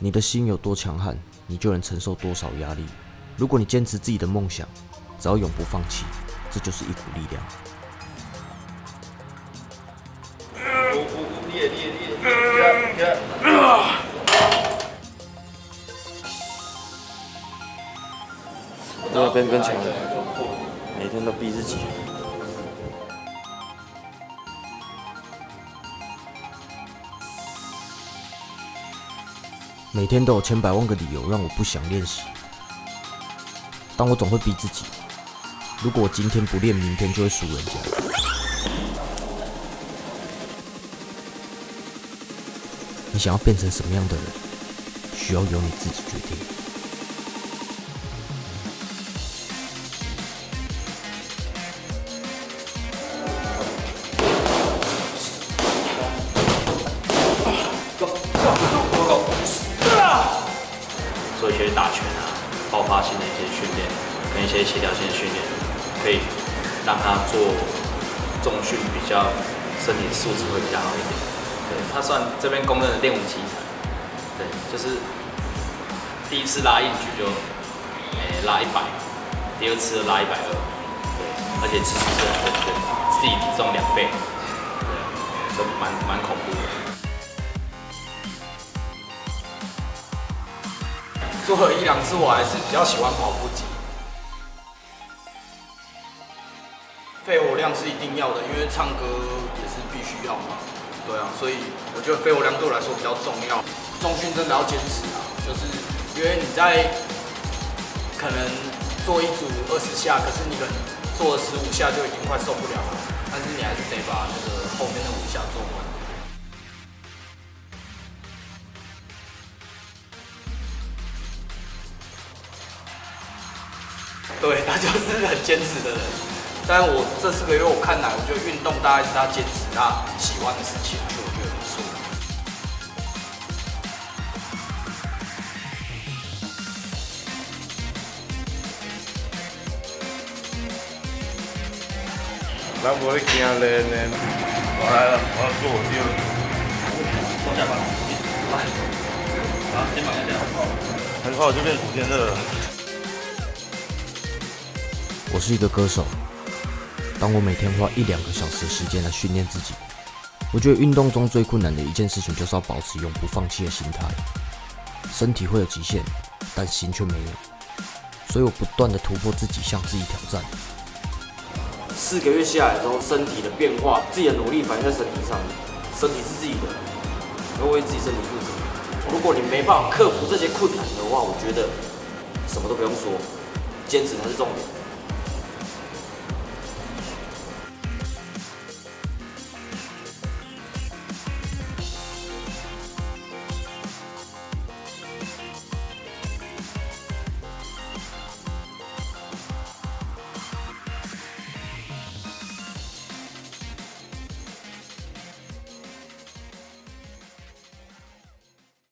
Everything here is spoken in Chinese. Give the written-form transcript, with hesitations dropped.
你的心有多强悍，你就能承受多少压力。如果你坚持自己的梦想，只要永不放弃，这就是一股力量。都要变更强人，每天都逼自己。每天都有千百万个理由让我不想练习，但我总会逼自己。如果我今天不练，明天就会输人家。你想要变成什么样的人，需要由你自己决定。做一些打拳啊、爆发性的一些训练，跟一些协调性的训练，可以让他做重训比较身体素质会比较好一点。对，他算这边公认的练武奇才。对，就是第一次拉硬举就拉100，第二次拉120，对，而且次数是很对，自己体重2倍，对，就蛮恐怖的。做了1-2次，我还是比较喜欢跑步机。肺活量是一定要的，因为唱歌也是必须要嘛。对啊，所以我觉得肺活量对我来说比较重要。重训真的要坚持啊，就是因为你在可能做一组20下，可是你可能做了15下就已经快受不了了，但是你还是得把那个后面的5下做完。对，他就是很坚持的人。但我这4个月我看来，我觉得运动大概是他坚持他喜欢的事情，所以我觉得不错。咱无咧惊练呢，我来了，我要做我第2组。放下吧，好，肩膀要这样。很快我就变古天乐了。我是一个歌手，当我每天花1-2个小时的时间来训练自己，我觉得运动中最困难的一件事情就是要保持永不放弃的心态。身体会有极限，但心却没有，所以我不断的突破自己，向自己挑战。4个月下来之后，身体的变化，自己的努力反映在身体上面，身体是自己的，要为自己身体负责。如果你没办法克服这些困难的话，我觉得什么都不用说，坚持才是重点。